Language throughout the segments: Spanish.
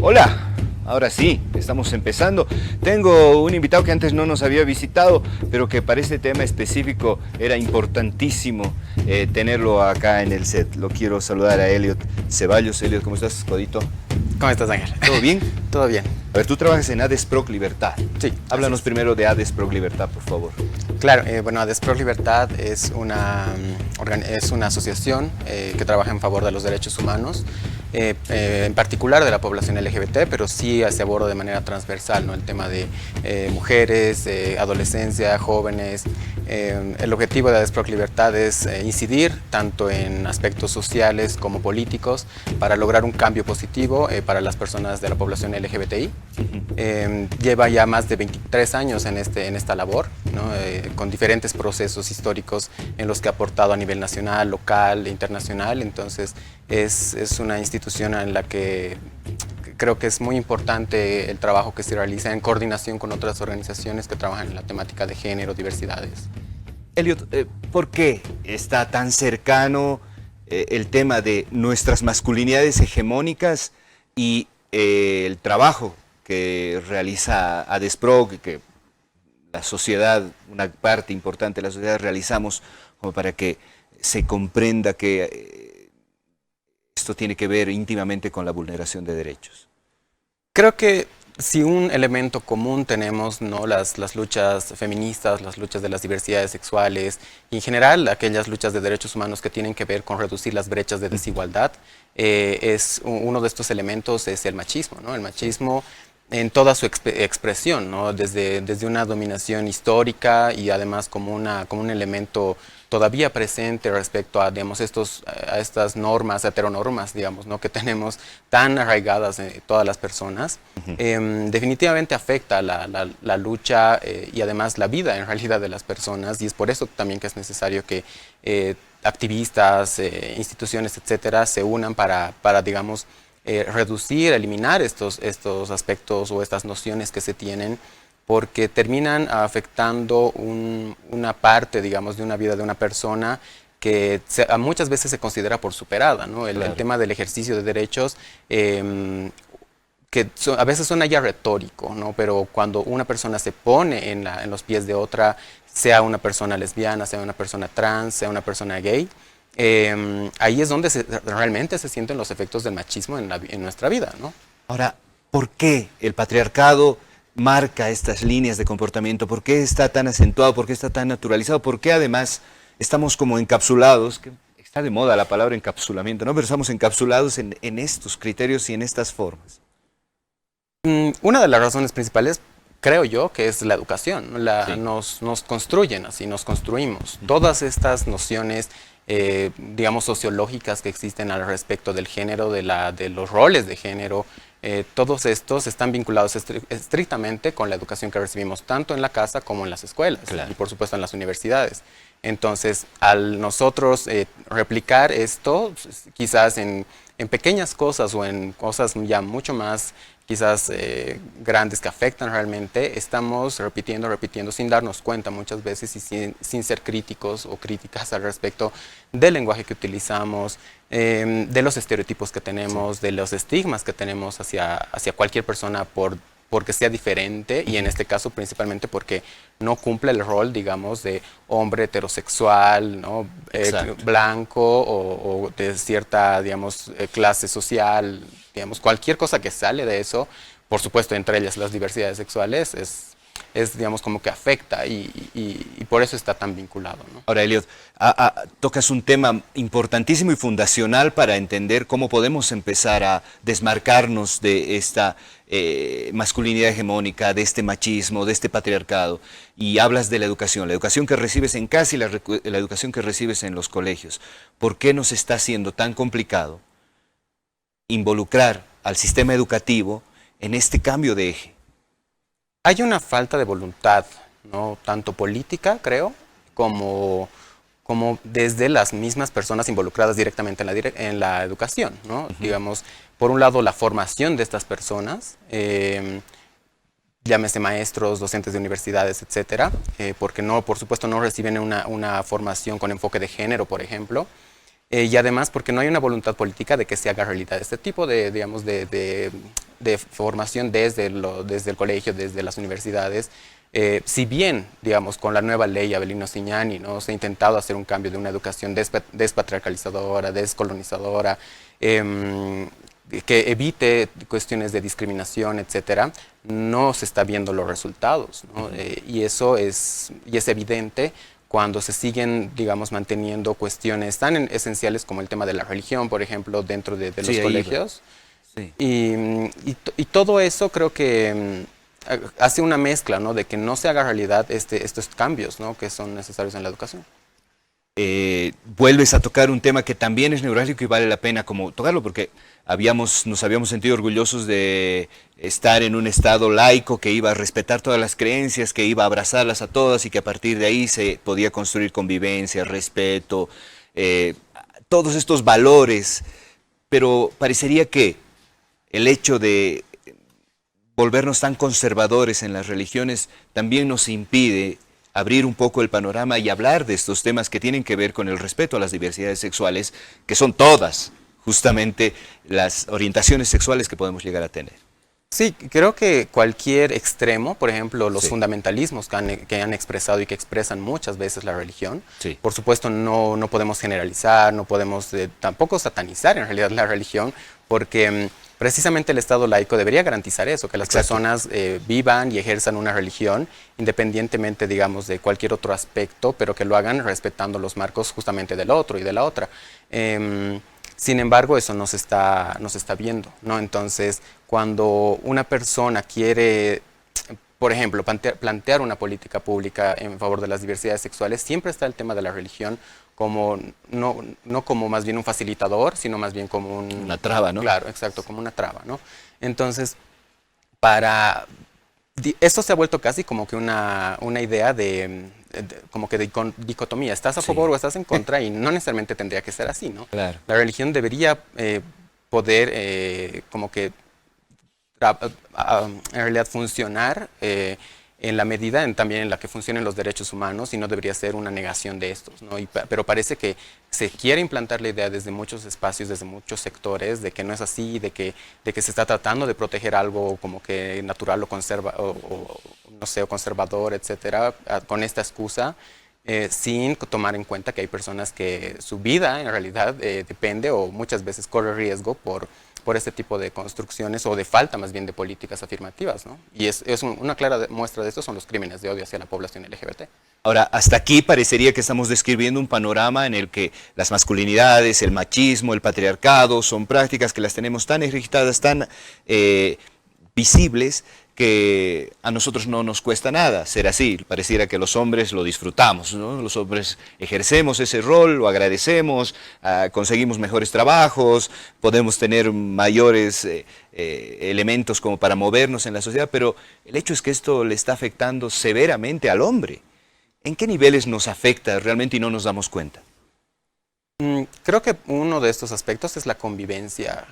Hola, ahora sí, estamos empezando. Tengo un invitado que antes no nos había visitado, pero que para este tema específico era importantísimo tenerlo acá en el set. Lo quiero saludar a Elliot Ceballos. Elliot, ¿cómo estás, Codito? ¿Cómo estás, Ángel? ¿Todo bien? Todo bien. A ver, tú trabajas en ADESPROC Libertad. Sí. Háblanos primero de ADESPROC Libertad, por favor. Claro, bueno, ADESPROC Libertad es una asociación que trabaja en favor de los derechos humanos, en particular de la población LGBT, pero sí se aborda de manera transversal, ¿no? El tema de mujeres, adolescencia, jóvenes. El objetivo de ADESPROC Libertad es incidir tanto en aspectos sociales como políticos para lograr un cambio positivo para las personas de la población LGBTI. Lleva ya más de 23 años en esta labor, ¿no? Con diferentes procesos históricos en los que ha aportado a nivel nacional, local e internacional. Entonces es una institución en la que creo que es muy importante el trabajo que se realiza en coordinación con otras organizaciones que trabajan en la temática de género, diversidades. Elliot, ¿por qué está tan cercano el tema de nuestras masculinidades hegemónicas y el trabajo que realiza ADESPROC, que la sociedad, una parte importante de la sociedad realizamos como para que se comprenda que esto tiene que ver íntimamente con la vulneración de derechos? Creo que si un elemento común tenemos, ¿no? Las luchas feministas, las luchas de las diversidades sexuales y en general aquellas luchas de derechos humanos que tienen que ver con reducir las brechas de desigualdad, uno de estos elementos es el machismo, ¿no? El machismo en toda su expresión, ¿no? Desde una dominación histórica y además como un elemento todavía presente respecto a, digamos, a estas normas, heteronormas, digamos, ¿no? Que tenemos tan arraigadas en todas las personas. Definitivamente afecta la lucha y además la vida en realidad de las personas, y es por eso también que es necesario que activistas, instituciones, etcétera, se unan para digamos, reducir, eliminar estos aspectos o estas nociones que se tienen, porque terminan afectando una parte, digamos, de una vida de una persona que muchas veces se considera por superada, ¿no? Claro. El tema del ejercicio de derechos, que a veces suena ya retórico, ¿no? Pero cuando una persona se pone en los pies de otra, sea una persona lesbiana, sea una persona trans, sea una persona gay, ahí es donde realmente se sienten los efectos del machismo en nuestra vida, ¿no? Ahora, ¿por qué el patriarcado marca estas líneas de comportamiento? ¿Por qué está tan acentuado? ¿Por qué está tan naturalizado? ¿Por qué además estamos como encapsulados? Que está de moda la palabra encapsulamiento, ¿no? Pero estamos encapsulados en estos criterios y en estas formas. Una de las razones principales, creo yo, que es la educación. Sí. Nos construyen así, nos construimos. Todas estas nociones, digamos, sociológicas que existen al respecto del género, de los roles de género, todos estos están vinculados estrictamente con la educación que recibimos tanto en la casa como en las escuelas, claro, y por supuesto en las universidades. Entonces, al nosotros replicar esto, quizás en pequeñas cosas o en cosas ya mucho más quizás grandes que afectan realmente, estamos repitiendo sin darnos cuenta muchas veces y sin ser críticos o críticas al respecto del lenguaje que utilizamos, de los estereotipos que tenemos, sí, de los estigmas que tenemos hacia cualquier persona porque sea diferente, y en este caso principalmente porque no cumple el rol, digamos, de hombre heterosexual, ¿no? Blanco o de cierta, digamos, clase social, digamos, cualquier cosa que sale de eso, por supuesto, entre ellas las diversidades sexuales, es digamos, como que afecta y por eso está tan vinculado, ¿no? Ahora, Elliot, tocas un tema importantísimo y fundacional para entender cómo podemos empezar a desmarcarnos de esta masculinidad hegemónica, de este machismo, de este patriarcado, y hablas de la educación que recibes en casa y la educación que recibes en los colegios. ¿Por qué nos está haciendo tan complicado involucrar al sistema educativo en este cambio de eje? Hay una falta de voluntad, ¿no? Tanto política, creo, como desde las mismas personas involucradas directamente en la educación, ¿no? Digamos, por un lado, la formación de estas personas, llámese maestros, docentes de universidades, etcétera, porque por supuesto no reciben una formación con enfoque de género, por ejemplo, y además porque no hay una voluntad política de que se haga realidad este tipo de, digamos, de de formación desde el colegio, desde las universidades. Si bien, digamos, con la nueva ley Avelino Signani, ¿no?, se ha intentado hacer un cambio de una educación despatriarcalizadora, descolonizadora, que evite cuestiones de discriminación, etcétera, no se está viendo los resultados, ¿no? Y eso es evidente cuando se siguen, digamos, manteniendo cuestiones tan esenciales como el tema de la religión, por ejemplo, dentro de los colegios. Sí. Y todo eso creo que hace una mezcla, ¿no?, de que no se haga realidad estos cambios, ¿no?, que son necesarios en la educación. Vuelves a tocar un tema que también es neurálgico y vale la pena como tocarlo, porque nos habíamos sentido orgullosos de estar en un estado laico que iba a respetar todas las creencias, que iba a abrazarlas a todas y que a partir de ahí se podía construir convivencia, respeto, todos estos valores, pero parecería que el hecho de volvernos tan conservadores en las religiones también nos impide abrir un poco el panorama y hablar de estos temas que tienen que ver con el respeto a las diversidades sexuales, que son todas justamente las orientaciones sexuales que podemos llegar a tener. Sí, creo que cualquier extremo, por ejemplo, los fundamentalismos que han expresado y que expresan muchas veces la religión, por supuesto no podemos generalizar, no podemos tampoco satanizar en realidad la religión, porque precisamente el Estado laico debería garantizar eso, que las personas vivan y ejerzan una religión independientemente, digamos, de cualquier otro aspecto, pero que lo hagan respetando los marcos justamente del otro y de la otra. Sin embargo, eso no se está viendo, ¿no? Entonces, cuando una persona quiere, por ejemplo, plantear una política pública en favor de las diversidades sexuales, siempre está el tema de la religión como, no como más bien un facilitador, sino más bien como una traba, ¿no? Claro, exacto, como una traba, ¿no? Entonces, esto se ha vuelto casi como que una idea de dicotomía, estás a favor o estás en contra, y no necesariamente tendría que ser así, ¿no? Claro. La religión debería poder como que en realidad funcionar en la medida también en la que funcionen los derechos humanos, y no debería ser una negación de estos, ¿no? Pero parece que se quiere implantar la idea desde muchos espacios, desde muchos sectores, de que no es así, de que se está tratando de proteger algo como que natural o no sé, o conservador, etcétera, con esta excusa, sin tomar en cuenta que hay personas que su vida en realidad depende o muchas veces corre riesgo por este tipo de construcciones, o de falta más bien de políticas afirmativas, ¿no? Y una clara muestra de esto son los crímenes de odio hacia la población LGBT. Ahora, hasta aquí parecería que estamos describiendo un panorama en el que las masculinidades, el machismo, el patriarcado son prácticas que las tenemos tan registradas, tan visibles, que a nosotros no nos cuesta nada ser así. Pareciera que los hombres lo disfrutamos, ¿no? Los hombres ejercemos ese rol, lo agradecemos, conseguimos mejores trabajos, podemos tener mayores elementos como para movernos en la sociedad, pero el hecho es que esto le está afectando severamente al hombre. ¿En qué niveles nos afecta realmente y no nos damos cuenta? Creo que uno de estos aspectos es la convivencia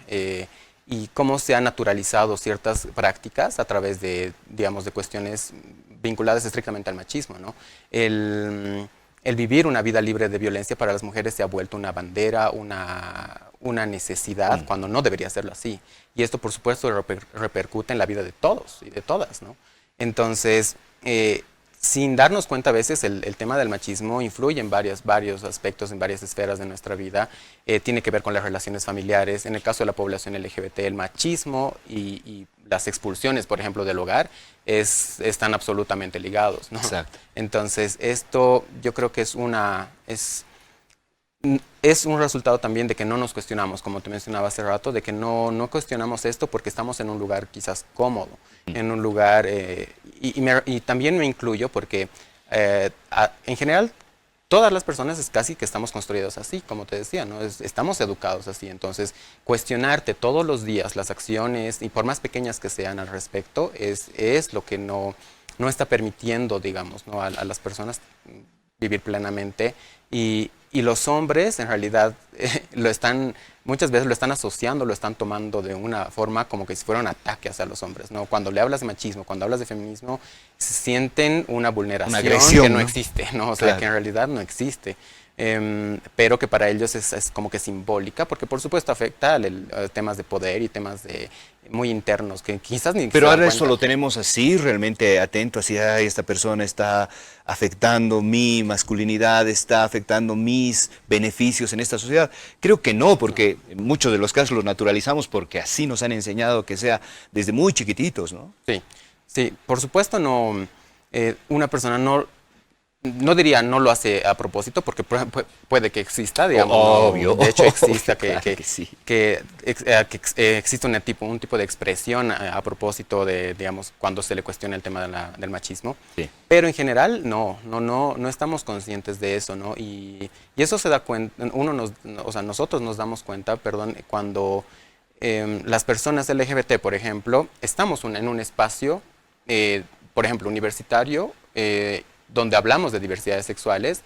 y cómo se han naturalizado ciertas prácticas a través de, digamos, de cuestiones vinculadas estrictamente al machismo, ¿no? El vivir una vida libre de violencia para las mujeres se ha vuelto una bandera, una necesidad, cuando no debería serlo así. Y esto, por supuesto, repercute en la vida de todos y de todas, ¿no? Entonces, sin darnos cuenta a veces, el tema del machismo influye en varios aspectos, en varias esferas de nuestra vida. Tiene que ver con las relaciones familiares. En el caso de la población LGBT, el machismo y las expulsiones, por ejemplo, del hogar, están absolutamente ligados, ¿no? Exacto. Entonces, esto yo creo que es un resultado también de que no nos cuestionamos, como te mencionaba hace rato, de que no cuestionamos esto porque estamos en un lugar quizás cómodo, en un lugar, y también me incluyo porque en general todas las personas casi que estamos construidos así, como te decía, ¿no? Estamos educados así. Entonces, cuestionarte todos los días las acciones, y por más pequeñas que sean al respecto, es lo que no está permitiendo, digamos, ¿no?, a las personas vivir plenamente. Y los hombres en realidad muchas veces lo están asociando, lo están tomando de una forma como que si fuera un ataque hacia los hombres, ¿no? Cuando le hablas de machismo, cuando hablas de feminismo, sienten una vulneración, una agresión, que no existe, ¿no? O sea, claro, que en realidad no existe. pero que para ellos es como que simbólica, porque por supuesto afecta temas de poder y temas muy internos que quizás ni Pero se dan ahora eso cuenta. lo tenemos así, realmente atento, así, "Ay, esta persona está afectando mi masculinidad, está afectando mis beneficios en esta sociedad". Creo que no, porque en muchos de los casos lo naturalizamos porque así nos han enseñado que sea desde muy chiquititos, ¿no? Sí, sí, por supuesto no, una persona no diría no lo hace a propósito, porque puede que exista, digamos, Obvio, de hecho exista obvio, claro que sí. existe un tipo de expresión a propósito de, digamos, cuando se le cuestiona el tema del machismo, Sí. pero en general no estamos conscientes de eso, ¿no? Y eso se da cuenta, o sea, nosotros nos damos cuenta, perdón, cuando las personas LGBT, por ejemplo, estamos en un espacio, por ejemplo, universitario, donde hablamos de diversidades sexuales,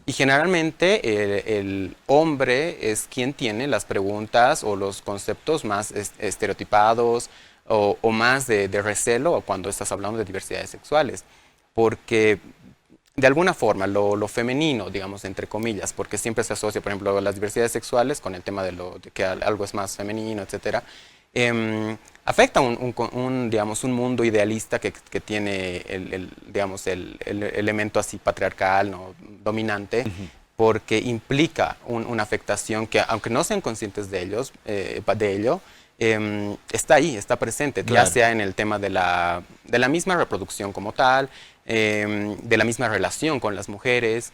y generalmente el hombre es quien tiene las preguntas o los conceptos más estereotipados o más de recelo cuando estás hablando de diversidades sexuales, porque de alguna forma lo femenino, digamos, entre comillas, porque siempre se asocia, por ejemplo, las diversidades sexuales con el tema de que algo es más femenino, etcétera, afecta digamos, un mundo idealista que tiene digamos, el elemento así patriarcal, ¿no? Dominante, porque implica una afectación que, aunque no sean conscientes de ello, está ahí, está presente, Claro. ya sea en el tema de la misma reproducción como tal, de la misma relación con las mujeres,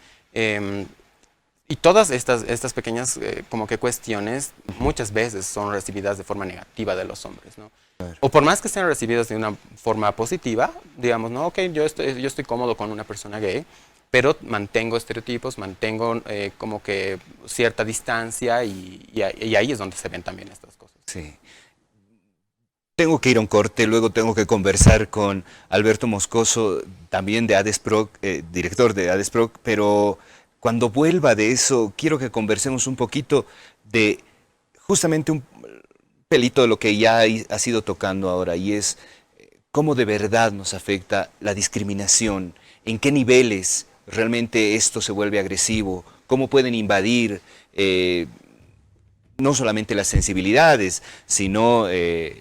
y todas estas pequeñas como que cuestiones muchas veces son recibidas de forma negativa de los hombres, ¿no? Claro. O por más que sean recibidas de una forma positiva, digamos, no, ok, yo estoy cómodo con una persona gay, pero mantengo estereotipos, mantengo como que cierta distancia y ahí es donde se ven también estas cosas. Sí. Tengo que ir a un corte, luego tengo que conversar con Alberto Moscoso, también de ADESPROC, director de ADESPROC, pero cuando vuelva de eso, quiero que conversemos un poquito de justamente un pelito de lo que ya has ido tocando ahora, y es cómo de verdad nos afecta la discriminación, en qué niveles realmente esto se vuelve agresivo, cómo pueden invadir no solamente las sensibilidades, sino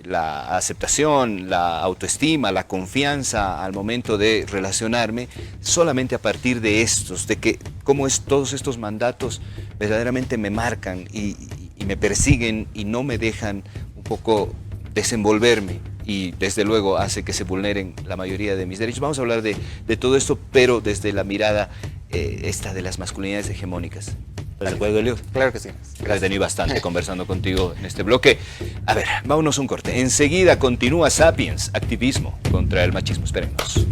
la aceptación, la autoestima, la confianza al momento de relacionarme, solamente a partir de estos, de que cómo todos estos mandatos verdaderamente me marcan y me persiguen y no me dejan un poco desenvolverme, y desde luego hace que se vulneren la mayoría de mis derechos. Vamos a hablar de todo esto, pero desde la mirada esta de las masculinidades hegemónicas. ¿Estás de acuerdo, Elio? Claro que sí. He tenido bastante conversando contigo en este bloque. A ver, vámonos a un corte. Enseguida continúa Sapiens, activismo contra el machismo. Espérennos.